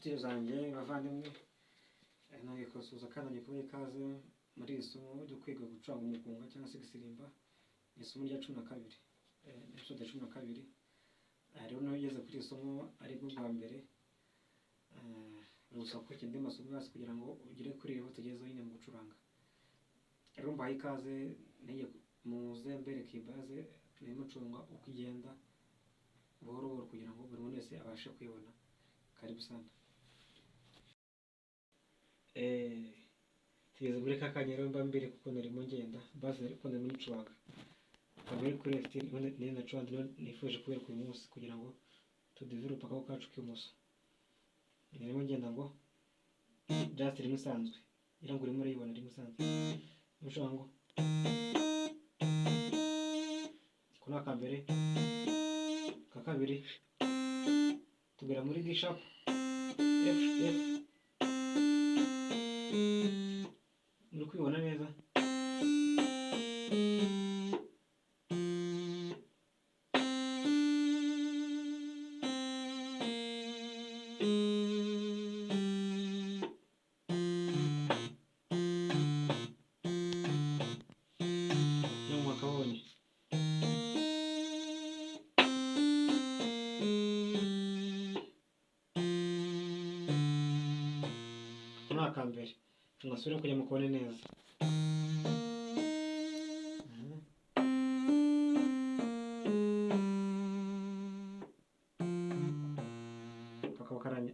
inshuti zanjye bavandimwe, nongeye kubasuhuza kandi nongeye kubaha ikaze muri iri somo ryo kwiga gucuranga umukunga cyangwa se gusirimba. Ni isomo rya 12, episode ya 12. Rero nawe ugeze kuri iri somo ari bwo bwa mbere, urusaba gukurikira andi masomo yose kugira ngo ugere kuri iriho tugezeho nyine mu gucuranga. Rero mbahaye ikaze, ngiye muze mbereke iyi baze mucunga uko igenda buhoro buhoro kugira ngo buri muntu wese abashe kuyibona. Karibu sana. Tugeze muri ka kanya rero mba mbere kuko narimo ngenda baze ariko narimo ncuranga. Kabiri kuri left ni nacuranga nifuje kubereka uyu munsi kugira ngo tudevelope akaboko kacu k'ibumoso. Narimo ngenda ngo just rimwe isanzwe irango urimo urayibona rimwe isanzwe mucuranga ngo kuna kambere ka kabiri tugera muri D sharp F muri kubibona neza. Kambere tunasubira kujya mukubone neza. Kakaba karanya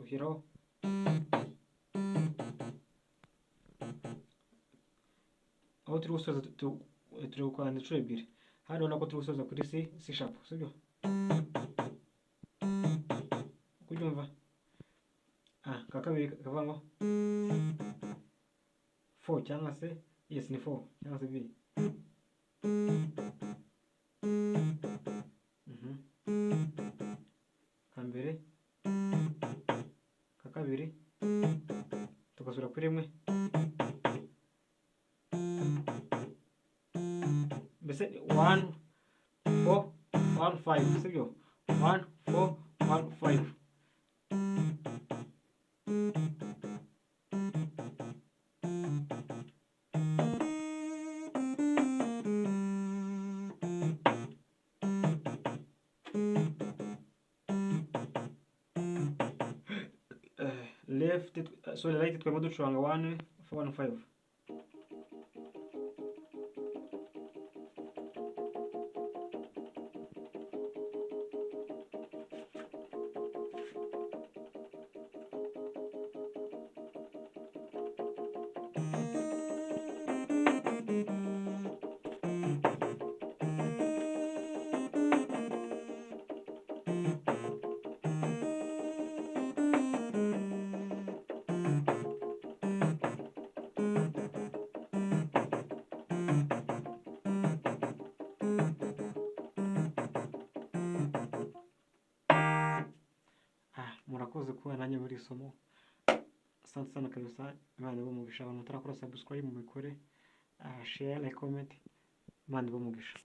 uhiraho aho turi gusoza turi gukora inshuro ebyiri. Hano nako turi gusoza kuri C sharp, sibyo? Kubyumva? Kakabiri kavamo 4 cyangwa se yes ni 4 cyangwa se B. Kambere kakabiri tugasubira kuri rimwe. Mbese 1 4 1 5, sibyo? 1 4 1 5. Left, sorry, right twemo ducuranga 1 4 1 5. Murakoze kuba nanjye muri isomo. Asante sana kabisa. Imana ibahe umugisha. Abantu mutarakora subscribe mubikore, share, like, comment. Imana ibahe umugisha.